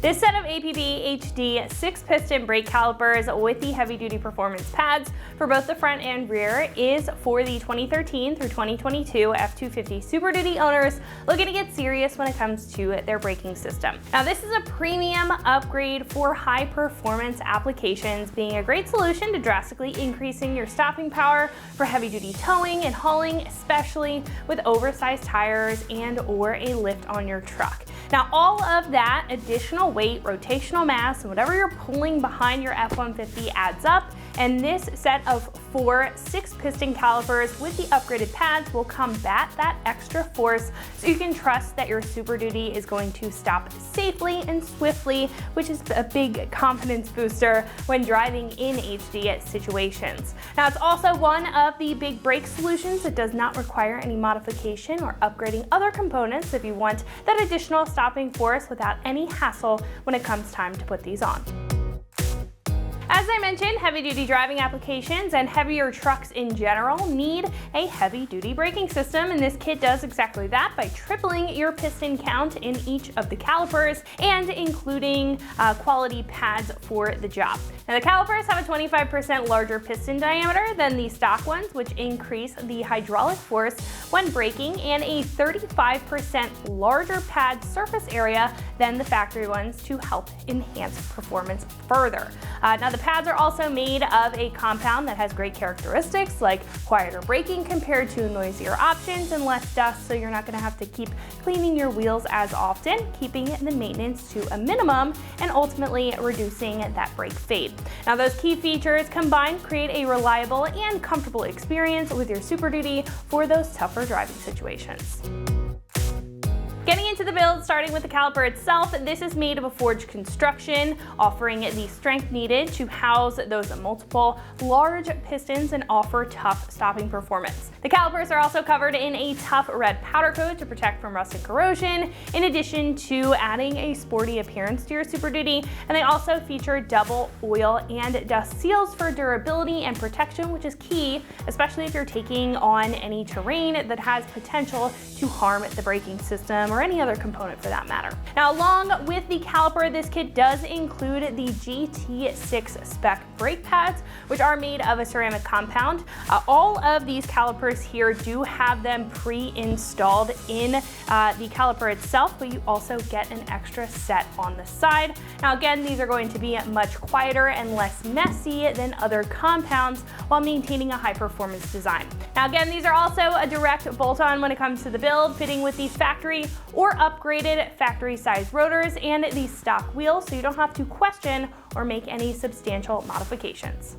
This set of APB HD 6-piston brake calipers with the heavy-duty performance pads for both the front and rear is for the 2013 through 2022 F-250 Super Duty owners looking to get serious when it comes to their braking system. Now, this is a premium upgrade for high-performance applications, being a great solution to drastically increasing your stopping power for heavy-duty towing and hauling, especially with oversized tires and or a lift on your truck. Now, all of that additional weight, rotational mass, and whatever you're pulling behind your F-150 adds up, and this set of 4 6-piston calipers with the upgraded pads will combat that extra force so you can trust that your Super Duty is going to stop safely and swiftly, which is a big confidence booster when driving in HD situations. Now, it's also one of the big brake solutions that does not require any modification or upgrading other components if you want that additional stopping force without any hassle when it comes time to put these on. As I mentioned, heavy-duty driving applications and heavier trucks in general need a heavy-duty braking system, and this kit does exactly that by tripling your piston count in each of the calipers and including quality pads for the job. Now, the calipers have a 25% larger piston diameter than the stock ones, which increase the hydraulic force when braking, and a 35% larger pad surface area than the factory ones to help enhance performance further. Now, the pads are also made of a compound that has great characteristics like quieter braking compared to noisier options and less dust, so you're not going to have to keep cleaning your wheels as often, keeping the maintenance to a minimum and ultimately reducing that brake fade. Now, those key features combined create a reliable and comfortable experience with your Super Duty for those tougher driving situations. Getting into the build, starting with the caliper itself, this is made of a forged construction, offering the strength needed to house those multiple large pistons and offer tough stopping performance. The calipers are also covered in a tough red powder coat to protect from rust and corrosion, in addition to adding a sporty appearance to your Super Duty, and they also feature double oil and dust seals for durability and protection, which is key, especially if you're taking on any terrain that has potential to harm the braking system or any other component for that matter. Now, along with the caliper, this kit does include the GT6 spec brake pads, which are made of a ceramic compound. All of these calipers here do have them pre-installed in the caliper itself, but you also get an extra set on the side. Now, again, these are going to be much quieter and less messy than other compounds while maintaining a high performance design. Now, again, these are also a direct bolt-on when it comes to the build, fitting with these factory or upgraded factory size rotors and the stock wheels, so you don't have to question or make any substantial modifications.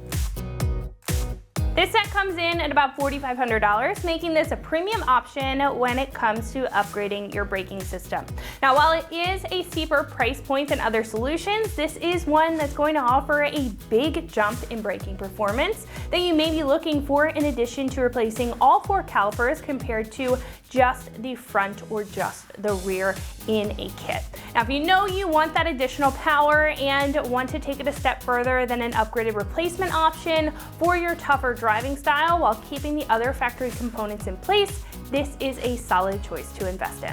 This set comes in at about $4,500, making this a premium option when it comes to upgrading your braking system. Now, while it is a steeper price point than other solutions, this is one that's going to offer a big jump in braking performance that you may be looking for, in addition to replacing all 4 calipers compared to just the front or just the rear in a kit. Now, if you know you want that additional power and want to take it a step further than an upgraded replacement option for your tougher driving style while keeping the other factory components in place, this is a solid choice to invest in.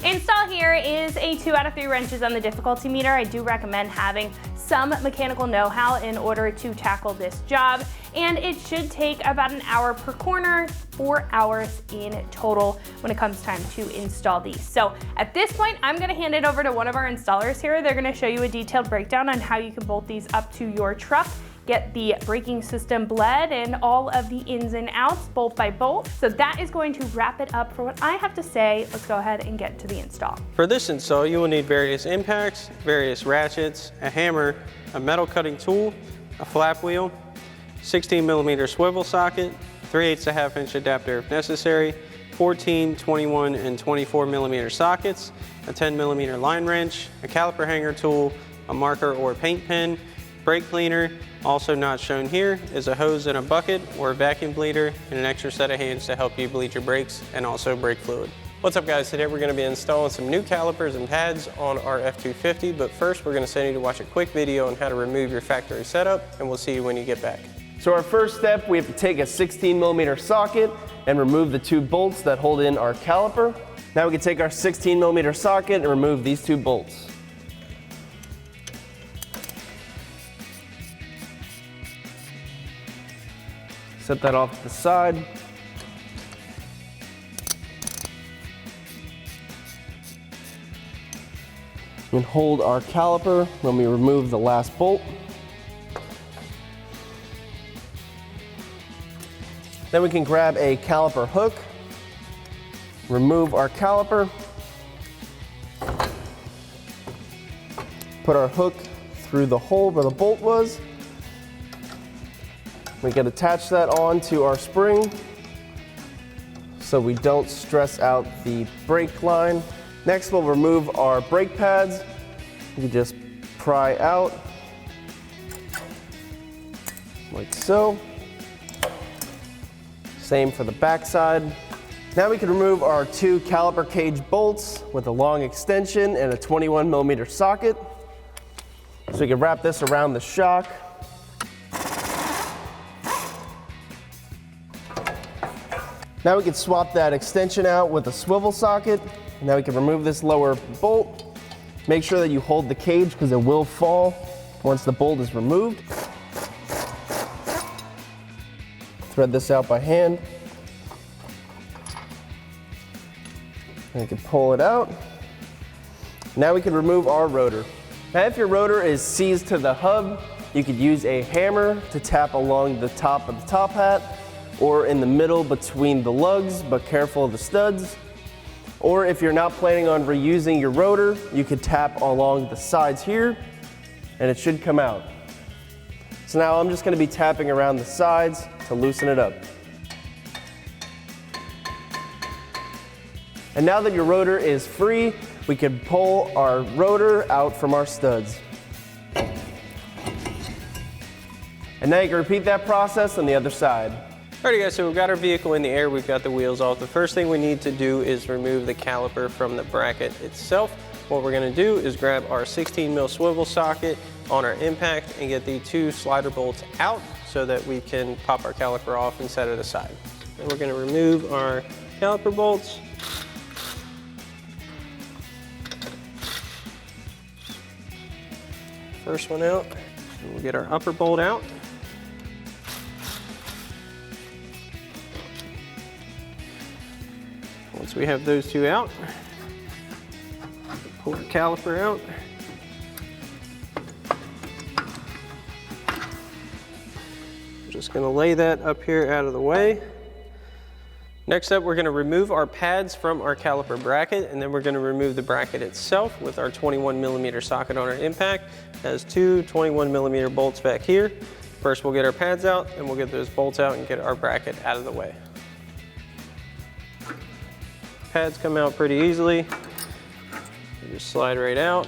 Install here is a 2 out of 3 wrenches on the difficulty meter. I do recommend having some mechanical know-how in order to tackle this job, and it should take about an hour per corner, 4 hours in total when it comes time to install these. So at this point, I'm going to hand it over to one of our installers here. They're going to show you a detailed breakdown on how you can bolt these up to your truck, get the braking system bled, and all of the ins and outs bolt by bolt. So that is going to wrap it up for what I have to say. Let's go ahead and get to the install. For this install, you will need various impacts, various ratchets, a hammer, a metal cutting tool, a flap wheel, 16mm swivel socket, 3/8 to 1/2 inch adapter if necessary, 14, 21, and 24mm sockets, a 10mm line wrench, a caliper hanger tool, a marker or paint pen, brake cleaner. Also not shown here is a hose and a bucket or a vacuum bleeder, and an extra set of hands to help you bleed your brakes and also brake fluid. What's up, guys? Today we're going to be installing some new calipers and pads on our F-250, but first we're going to send you to watch a quick video on how to remove your factory setup, and we'll see you when you get back. So our first step, we have to take a 16mm socket and remove the 2 bolts that hold in our caliper. Now we can take our 16mm socket and remove these two bolts. Set that off to the side. And hold our caliper when we remove the last bolt. Then we can grab a caliper hook, remove our caliper, put our hook through the hole where the bolt was. We can attach that on to our spring so we don't stress out the brake line. Next, we'll remove our brake pads. You can just pry out like so. Same for the back side. Now we can remove our two caliper cage bolts with a long extension and a 21mm socket. So we can wrap this around the shock. Now we can swap that extension out with a swivel socket. Now we can remove this lower bolt. Make sure that you hold the cage because it will fall once the bolt is removed. Thread this out by hand. And you can pull it out. Now we can remove our rotor. Now if your rotor is seized to the hub, you could use a hammer to tap along the top of the top hat or in the middle between the lugs, but careful of the studs. Or if you're not planning on reusing your rotor, you could tap along the sides here and it should come out. So now I'm just going to be tapping around the sides to loosen it up. And now that your rotor is free, we can pull our rotor out from our studs. And now you can repeat that process on the other side. Alrighty guys, so we've got our vehicle in the air, we've got the wheels off. The first thing we need to do is remove the caliper from the bracket itself. What we're gonna do is grab our 16mm swivel socket on our impact and get the two slider bolts out so that we can pop our caliper off and set it aside. And we're gonna remove our caliper bolts. First one out, and we'll get our upper bolt out. Once we have those two out, pull the caliper out. I'm just going to lay that up here out of the way. Next up, we're going to remove our pads from our caliper bracket, and then we're going to remove the bracket itself with our 21mm socket on our impact. It has two 21mm bolts back here. First, we'll get our pads out, and we'll get those bolts out and get our bracket out of the way. Pads come out pretty easily. You just slide right out.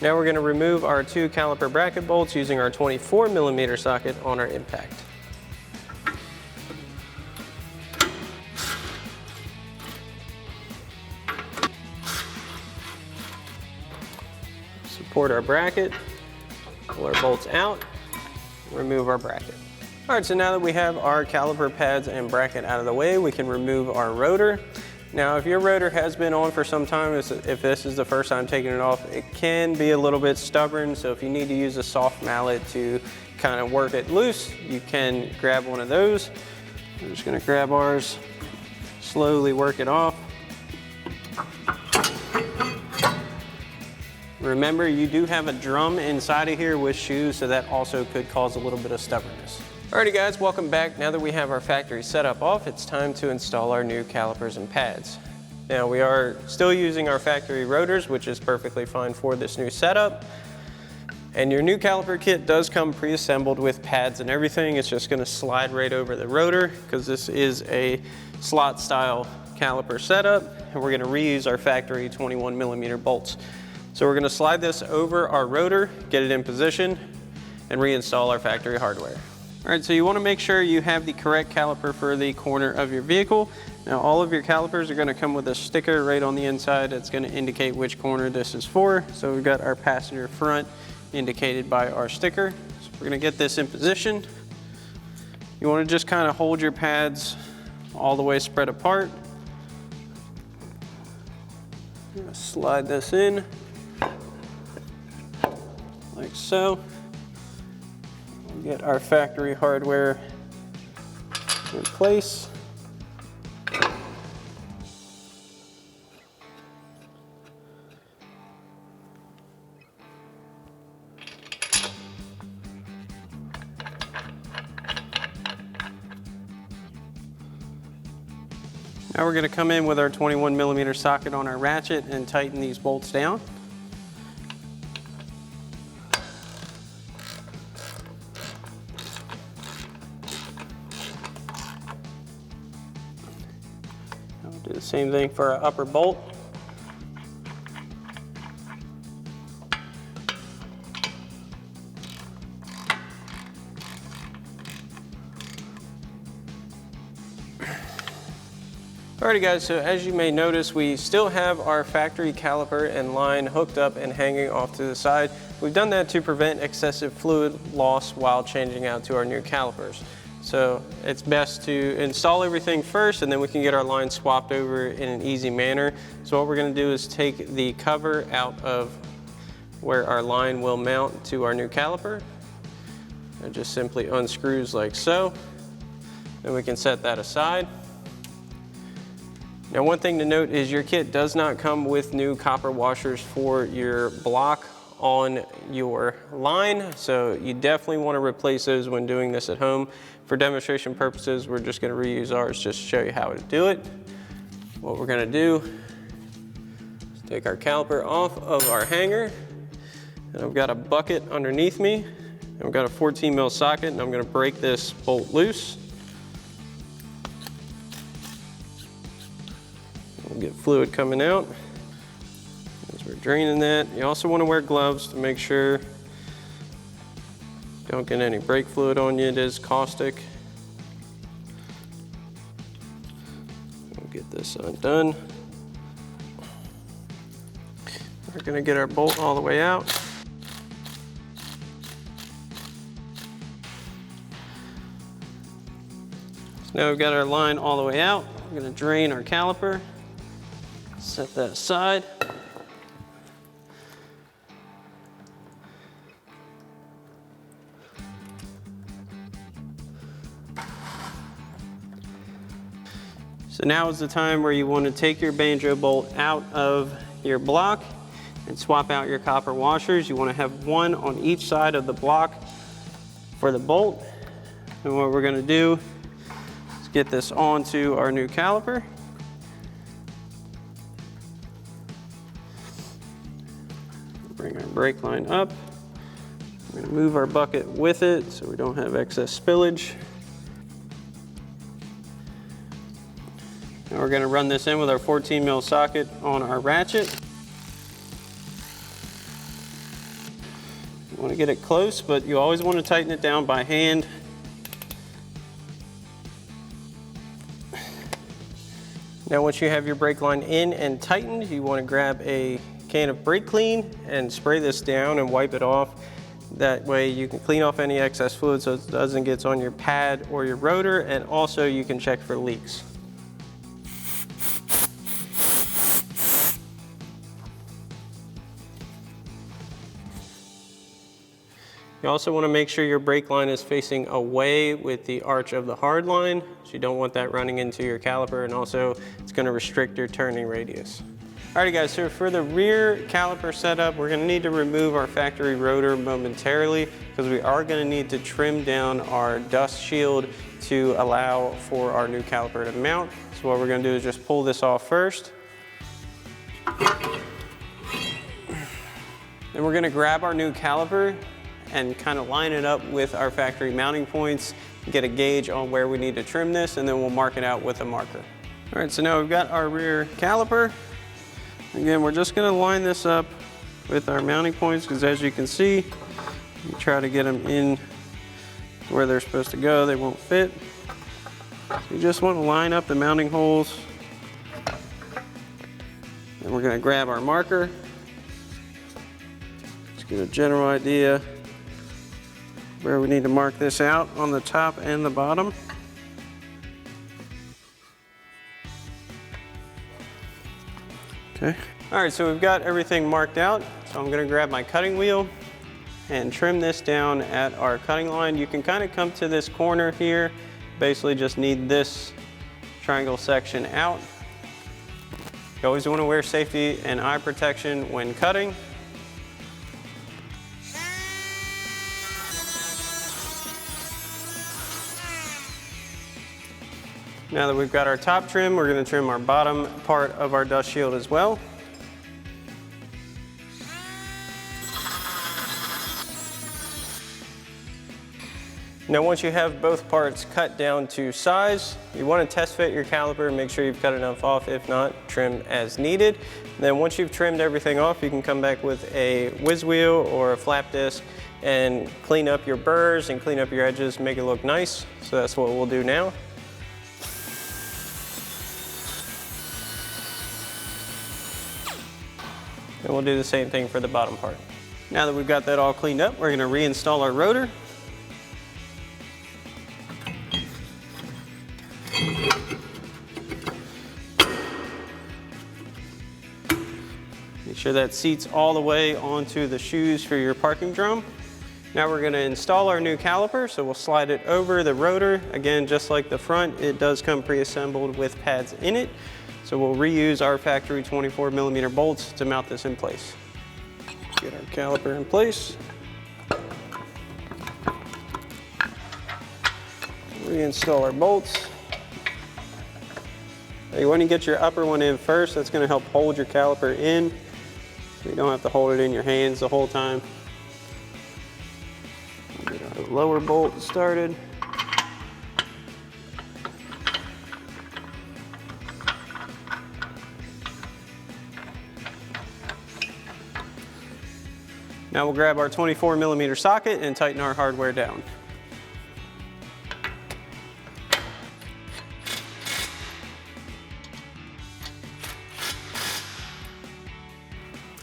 Now we're going to remove our two caliper bracket bolts using our 24mm socket on our impact. Support our bracket, pull our bolts out, remove our bracket. All right, so now that we have our caliper pads and bracket out of the way, we can remove our rotor. Now, if your rotor has been on for some time, if this is the first time taking it off, it can be a little bit stubborn. So if you need to use a soft mallet to kind of work it loose, you can grab one of those. We're just gonna grab ours, slowly work it off. Remember, you do have a drum inside of here with shoes, so that also could cause a little bit of stubbornness. Alrighty guys, welcome back. Now that we have our factory setup off, it's time to install our new calipers and pads. Now we are still using our factory rotors, which is perfectly fine for this new setup. And your new caliper kit does come pre-assembled with pads and everything. It's just gonna slide right over the rotor because this is a slot style caliper setup, and we're gonna reuse our factory 21mm bolts. So we're gonna slide this over our rotor, get it in position, and reinstall our factory hardware. All right, so you wanna make sure you have the correct caliper for the corner of your vehicle. Now all of your calipers are gonna come with a sticker right on the inside that's gonna indicate which corner this is for. So we've got our passenger front indicated by our sticker. So we're gonna get this in position. You wanna just kind of hold your pads all the way spread apart. I'm gonna slide this in like so. We'll get our factory hardware in place. Now we're going to come in with our 21mm socket on our ratchet and tighten these bolts down. We'll do the same thing for our upper bolt. Alrighty guys, so as you may notice, we still have our factory caliper and line hooked up and hanging off to the side. We've done that to prevent excessive fluid loss while changing out to our new calipers. So it's best to install everything first, and then we can get our line swapped over in an easy manner. So what we're going to do is take the cover out of where our line will mount to our new caliper. It just simply unscrews like so. Then we can set that aside. Now, one thing to note is your kit does not come with new copper washers for your block on your line, so you definitely want to replace those when doing this at home. For demonstration purposes, we're just going to reuse ours just to show you how to do it. What we're going to do is take our caliper off of our hanger, and I've got a bucket underneath me, and I've got a 14mm socket, and I'm going to break this bolt loose. We'll get fluid coming out as we're draining that. You also want to wear gloves to make sure you don't get any brake fluid on you. It is caustic. We'll get this undone. We're going to get our bolt all the way out. So now we've got our line all the way out. We're going to drain our caliper. Set that aside. So now is the time where you want to take your banjo bolt out of your block and swap out your copper washers. You want to have one on each side of the block for the bolt. And what we're going to do is get this onto our new caliper. Bring our brake line up. We're going to move our bucket with it so we don't have excess spillage. Now we're going to run this in with our 14mm socket on our ratchet. You want to get it close, but you always want to tighten it down by hand. Now once you have your brake line in and tightened, you want to grab a can of brake clean and spray this down and wipe it off. That way you can clean off any excess fluid so it doesn't get on your pad or your rotor, and also you can check for leaks. You also want to make sure your brake line is facing away with the arch of the hard line, so you don't want that running into your caliper, and also it's going to restrict your turning radius. Alrighty guys, so for the rear caliper setup, we're going to need to remove our factory rotor momentarily because we are going to need to trim down our dust shield to allow for our new caliper to mount. So what we're going to do is just pull this off first. Then we're going to grab our new caliper and kind of line it up with our factory mounting points, get a gauge on where we need to trim this, and then we'll mark it out with a marker. Alright, so now we've got our rear caliper. Again, we're just going to line this up with our mounting points because, as you can see, you try to get them in where they're supposed to go, they won't fit. So you just want to line up the mounting holes. And we're going to grab our marker. Just get a general idea where we need to mark this out on the top and the bottom. Okay. All right, so we've got everything marked out. So I'm gonna grab my cutting wheel and trim this down at our cutting line. You can kind of come to this corner here. Basically just need this triangle section out. You always want to wear safety and eye protection when cutting. Now that we've got our top trim, we're going to trim our bottom part of our dust shield as well. Now once you have both parts cut down to size, you want to test fit your caliper and make sure you've cut enough off. If not, trim as needed. Then once you've trimmed everything off, you can come back with a whiz wheel or a flap disc and clean up your burrs and clean up your edges, make it look nice. So that's what we'll do now. And we'll do the same thing for the bottom part. Now that we've got that all cleaned up, we're going to reinstall our rotor. Make sure that seats all the way onto the shoes for your parking drum. Now we're going to install our new caliper, so we'll slide it over the rotor. Again, just like the front, it does come pre-assembled with pads in it. So we'll reuse our factory 24mm bolts to mount this in place. Get our caliper in place. Reinstall our bolts. Now you want to get your upper one in first. That's going to help hold your caliper in. So you don't have to hold it in your hands the whole time. Get our lower bolt started. Now we'll grab our 24mm socket and tighten our hardware down.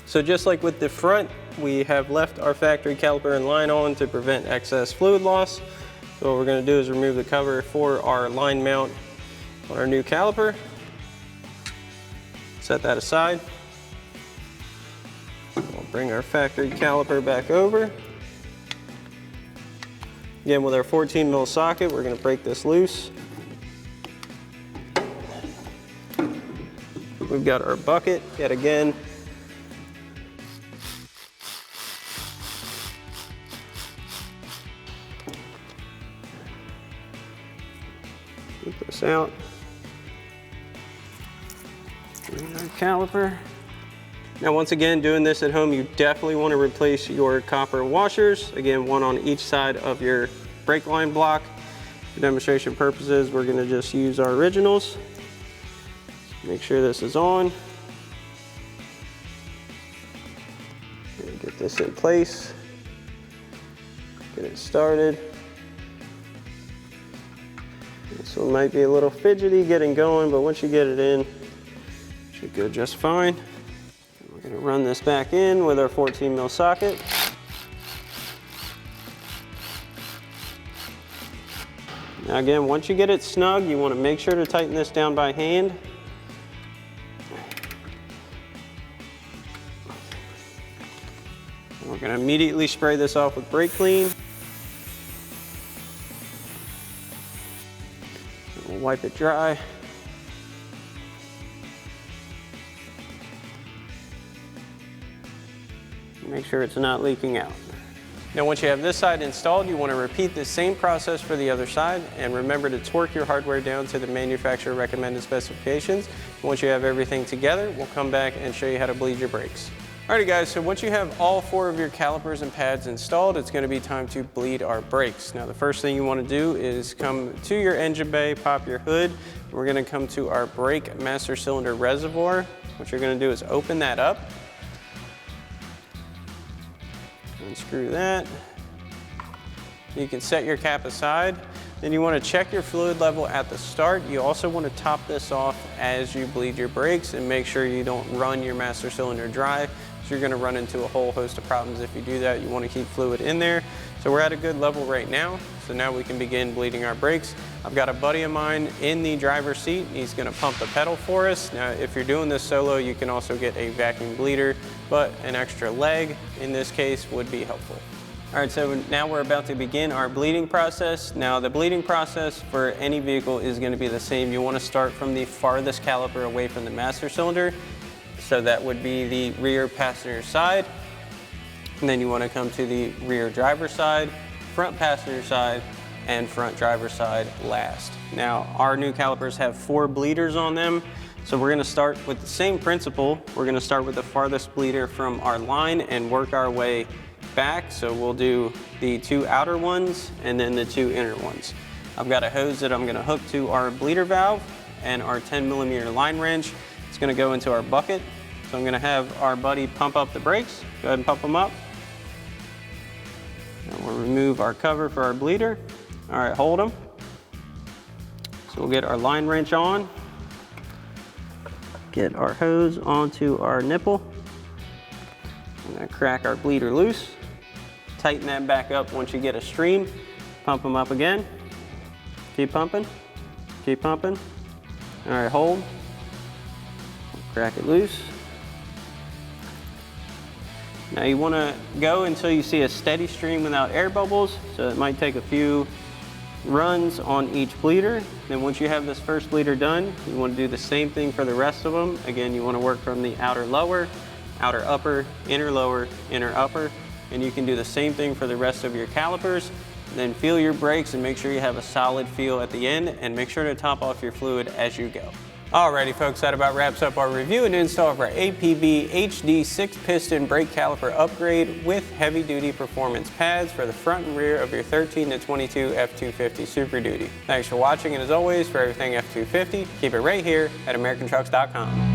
So just like with the front, we have left our factory caliper and line on to prevent excess fluid loss. So what we're going to do is remove the cover for our line mount on our new caliper. Set that aside. We'll bring our factory caliper back over. Again, with our 14mm socket, we're going to break this loose. We've got our bucket yet again. Get this out. Bring our caliper. Now once again, doing this at home, you definitely want to replace your copper washers. Again, one on each side of your brake line block. For demonstration purposes, we're going to just use our originals. Make sure this is on. Get this in place. Get it started. This one might be a little fidgety getting going, but once you get it in, it should go just fine. We're going to run this back in with our 14mm socket. Now again, once you get it snug, you want to make sure to tighten this down by hand. We're going to immediately spray this off with brake clean. We'll wipe it dry. Make sure it's not leaking out. Now once you have this side installed, you want to repeat the same process for the other side, and remember to torque your hardware down to the manufacturer recommended specifications. Once you have everything together, we'll come back and show you how to bleed your brakes. Alrighty guys, so once you have all 4 of your calipers and pads installed, it's going to be time to bleed our brakes. Now the first thing you want to do is come to your engine bay, pop your hood. We're going to come to our brake master cylinder reservoir. What you're going to do is open that up. Unscrew that. You can set your cap aside. Then you want to check your fluid level at the start. You also want to top this off as you bleed your brakes and make sure you don't run your master cylinder dry. So you're going to run into a whole host of problems if you do that. You want to keep fluid in there. So we're at a good level right now. So now we can begin bleeding our brakes. I've got a buddy of mine in the driver's seat. He's gonna pump the pedal for us. Now, if you're doing this solo, you can also get a vacuum bleeder, but an extra leg in this case would be helpful. All right, so now we're about to begin our bleeding process. Now, the bleeding process for any vehicle is gonna be the same. You wanna start from the farthest caliper away from the master cylinder. So that would be the rear passenger side. And then you wanna come to the rear driver side, front passenger side, and front driver side last. Now, our new calipers have 4 bleeders on them, so we're gonna start with the same principle. We're gonna start with the farthest bleeder from our line and work our way back. So we'll do the 2 outer ones and then the 2 inner ones. I've got a hose that I'm gonna hook to our bleeder valve and our 10mm line wrench. It's gonna go into our bucket. So I'm gonna have our buddy pump up the brakes. Go ahead and pump them up. And we'll remove our cover for our bleeder. All right, hold them. So we'll get our line wrench on, get our hose onto our nipple. I'm gonna crack our bleeder loose. Tighten that back up once you get a stream. Pump them up again. Keep pumping, keep pumping. All right, hold. Crack it loose. Now you wanna go until you see a steady stream without air bubbles, so it might take a few runs on each bleeder. Then once you have this first bleeder done, you want to do the same thing for the rest of them. Again, you want to work from the outer lower, outer upper, inner lower, inner upper, and you can do the same thing for the rest of your calipers. Then feel your brakes and make sure you have a solid feel at the end, and make sure to top off your fluid as you go. Alrighty folks, that about wraps up our review and install of our APB HD 6-piston brake caliper upgrade with heavy-duty performance pads for the front and rear of your 13 to 22 F-250 Super Duty. Thanks for watching, and as always, for everything F-250, keep it right here at AmericanTrucks.com.